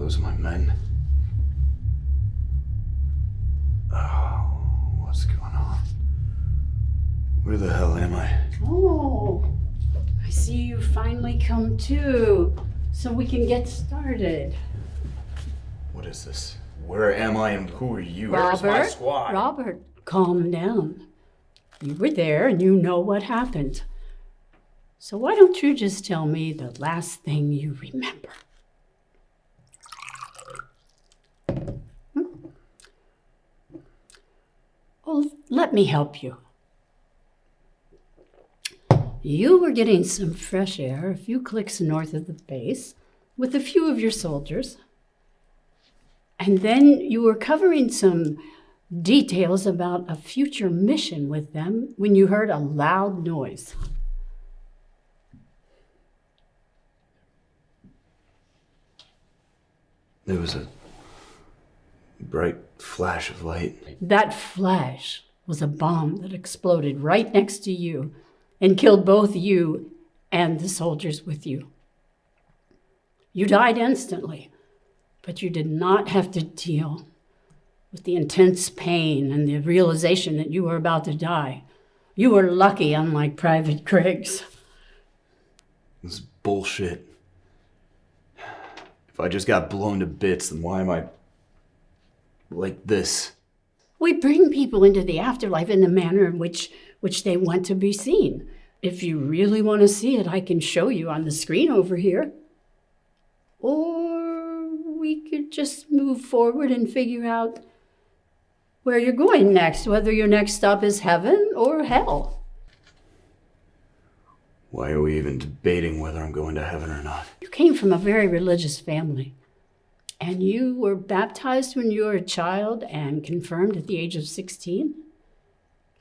those my men? Oh, what's going on? Where the hell am I? Oh, I see you finally come to, so we can get started. What is this? Where am I and who are you? Where's my squad? Robert, calm down. You were there and you know what happened. So why don't you just tell me the last thing you remember? Oh, let me help you. You were getting some fresh air a few clicks north of the base with a few of your soldiers. And then you were covering some details about a future mission with them when you heard a loud noise. There was a bright flash of light. That flash was a bomb that exploded right next to you and killed both you and the soldiers with you. You died instantly, but you did not have to deal with the intense pain and the realization that you were about to die. You were lucky, unlike Private Griggs. This is bullshit. If I just got blown to bits, then why am I like this? We bring people into the afterlife in the manner in which they want to be seen. If you really want to see it, I can show you on the screen over here. Or we could just move forward and figure out where you're going next, whether your next stop is heaven or hell. Why are we even debating whether I'm going to heaven or not? You came from a very religious family, and you were baptized when you were a child and confirmed at the age of 16,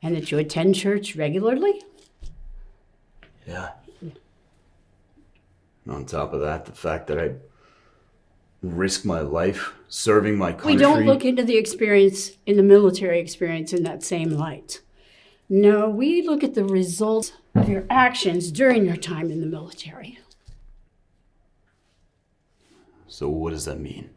and that you attend church regularly? Yeah. And on top of that, the fact that I risk my life serving my country. We don't look into the experience in the military experience in that same light. No, we look at the results of your actions during your time in the military. So what does that mean?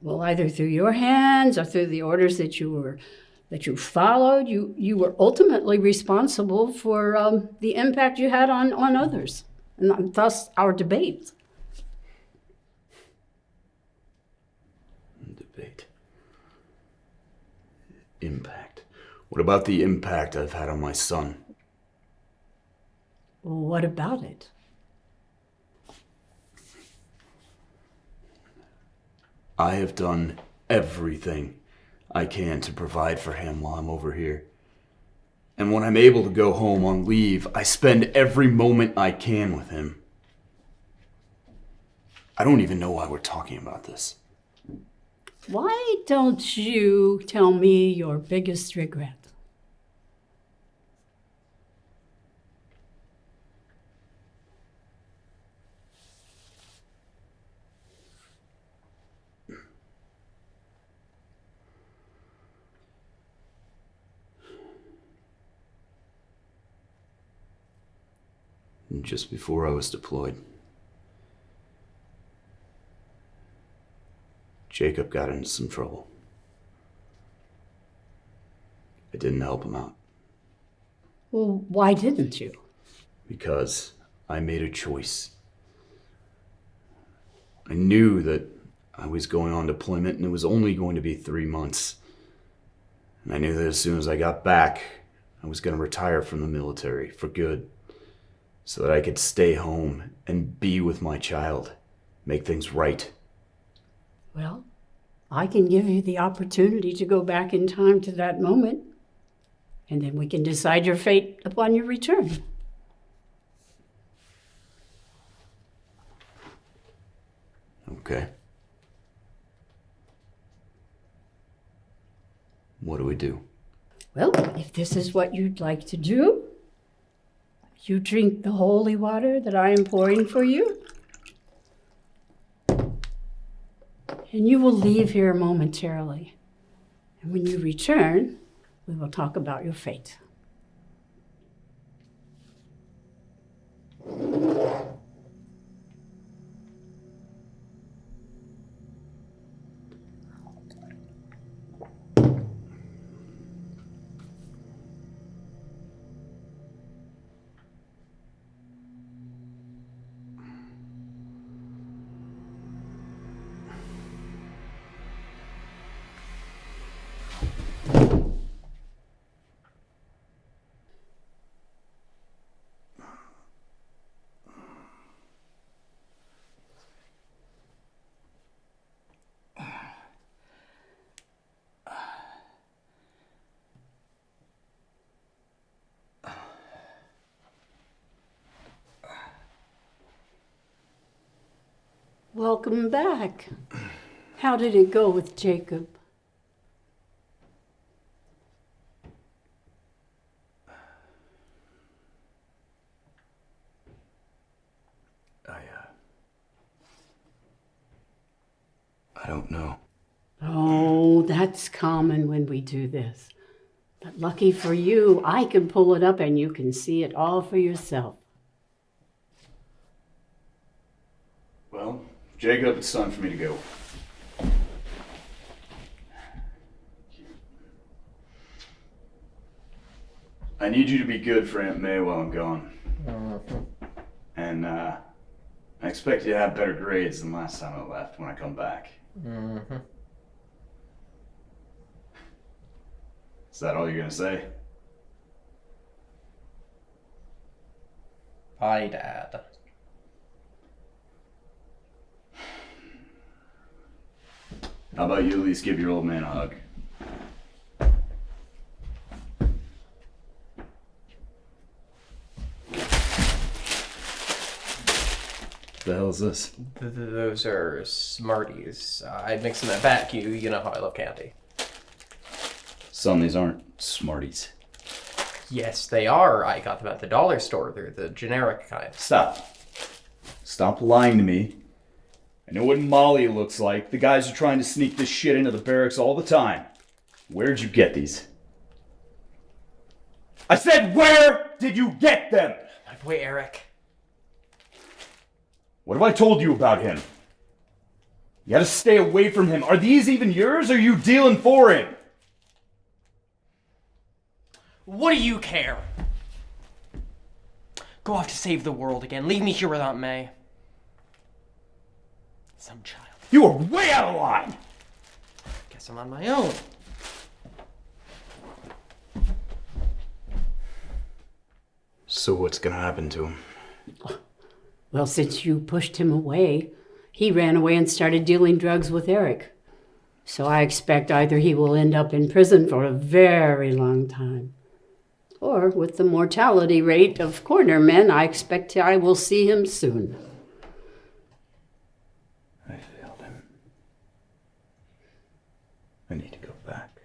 Well, either through your hands or through the orders that you followed, you were ultimately responsible for the impact you had on others, and thus our debate. Debate. Impact. What about the impact I've had on my son? What about it? I have done everything I can to provide for him while I'm over here. And when I'm able to go home on leave, I spend every moment I can with him. I don't even know why we're talking about this. Why don't you tell me your biggest regret? Just before I was deployed, Jacob got into some trouble. I didn't help him out. Well, why didn't you? Because I made a choice. I knew that I was going on deployment and it was only going to be 3 months. And I knew that as soon as I got back, I was going to retire from the military for good, so that I could stay home and be with my child, make things right. Well, I can give you the opportunity to go back in time to that moment, and then we can decide your fate upon your return. Okay. What do we do? Well, if this is what you'd like to do, you drink the holy water that I am pouring for you, and you will leave here momentarily. And when you return, we will talk about your fate. Welcome back. How did it go with Jacob? I don't know. Oh, that's common when we do this. But lucky for you, I can pull it up and you can see it all for yourself. Well, Jacob, it's time for me to go. I need you to be good for Aunt May while I'm gone. And I expect you to have better grades than last time I left when I come back. Is that all you're gonna say? Bye, Dad. How about you at least give your old man a hug? The hell is this? Those are Smarties. I mix them at back. You know how I love candy. Son, these aren't Smarties. Yes, they are. I got them at the dollar store. They're the generic kind. Stop. Stop lying to me. I know what EMELIE looks like. The guys are trying to sneak this shit into the barracks all the time. Where'd you get these? I said, where did you get them? My boy Eric. What have I told you about him? You gotta stay away from him. Are these even yours, or are you dealing for him? What do you care? Go off to save the world again. Leave me here without May. Some child. You are way out of line! Guess I'm on my own. So what's gonna happen to him? Well, since you pushed him away, he ran away and started dealing drugs with Eric. So I expect either he will end up in prison for a very long time, or with the mortality rate of corner men, I expect I will see him soon. I failed him. I need to go back.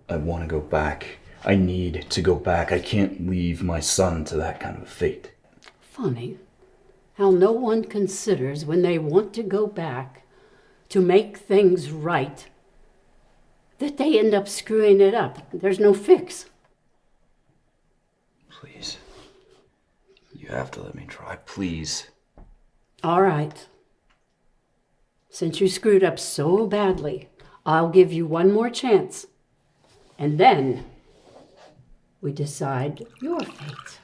I want to go back. I need to go back. I can't leave my son to that kind of a fate. Funny how no one considers when they want to go back to make things right that they end up screwing it up. There's no fix. Please. You have to let me try, please. All right. Since you screwed up so badly, I'll give you one more chance. And then we decide your fate.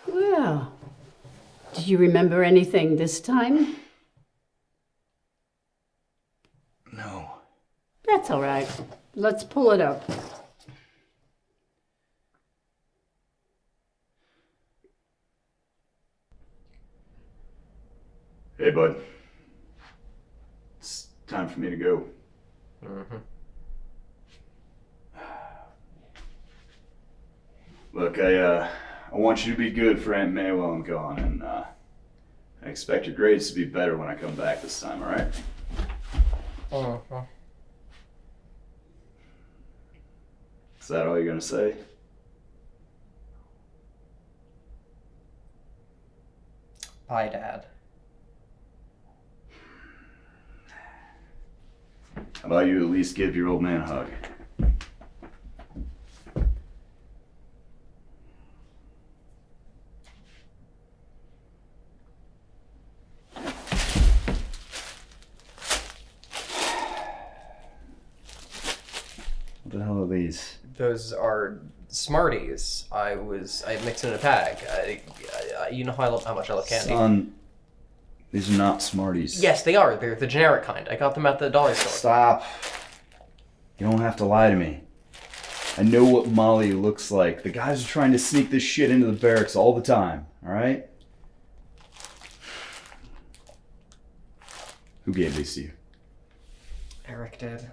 Well, do you remember anything this time? No. That's all right. Let's pull it up. Hey, bud. It's time for me to go. Look, I want you to be good for Aunt May while I'm gone, and I expect your grades to be better when I come back this time, alright? Is that all you're gonna say? Bye, Dad. How about you at least give your old man a hug? these? Those are Smarties. I mixed in a bag. You know how much I love candy. Son, these are not Smarties. Yes, they are. They're the generic kind. I got them at the dollar store. Stop. You don't have to lie to me. I know what Molly looks like. The guys are trying to sneak this shit into the barracks all the time, alright? Who gave these to you? Eric did.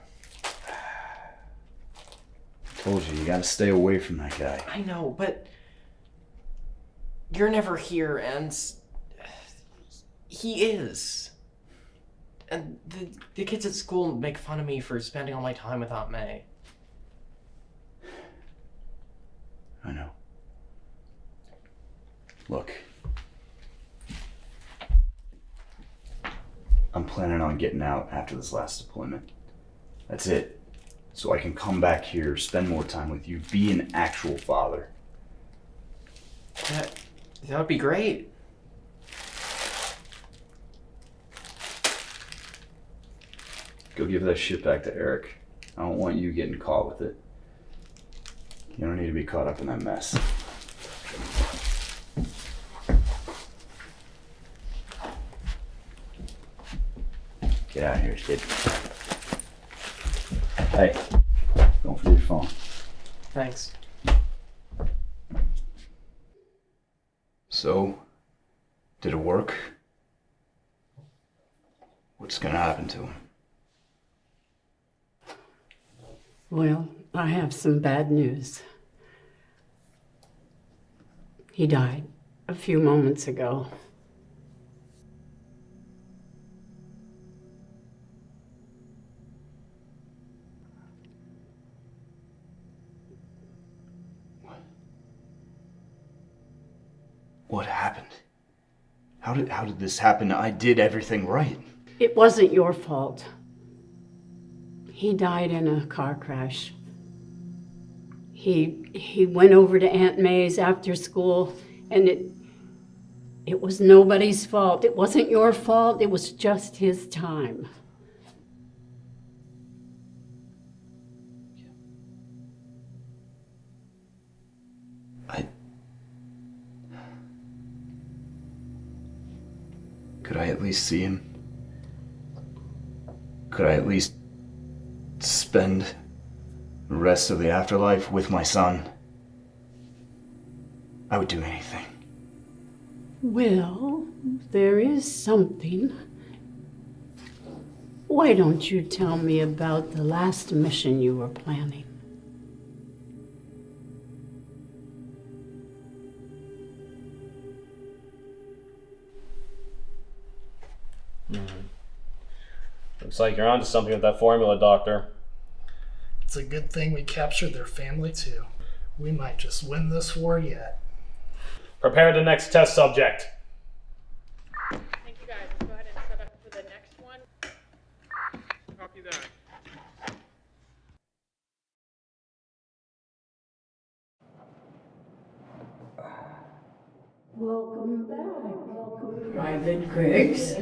Told you, you gotta stay away from that guy. I know, but you're never here, and he is. And the kids at school make fun of me for spending all my time with Aunt May. I know. Look. I'm planning on getting out after this last deployment. That's it. So I can come back here, spend more time with you, be an actual father. That would be great. Go give that shit back to Eric. I don't want you getting caught with it. You don't need to be caught up in that mess. Get out of here, kid. Hey, don't forget your phone. Thanks. So, did it work? What's gonna happen to him? Well, I have some bad news. He died a few moments ago. What happened? How did this happen? I did everything right. It wasn't your fault. He died in a car crash. He went over to Aunt May's after school, and it was nobody's fault. It wasn't your fault. It was just his time. Could I at least see him? Could I at least spend the rest of the afterlife with my son? I would do anything. Well, there is something. Why don't you tell me about the last mission you were planning? Looks like you're onto something with that formula, Doctor. It's a good thing we captured their family too. We might just win this war yet. Prepare the next test subject. Thank you guys. Let's go ahead and set up for the next one. Copy that. Welcome back. Private Griggs.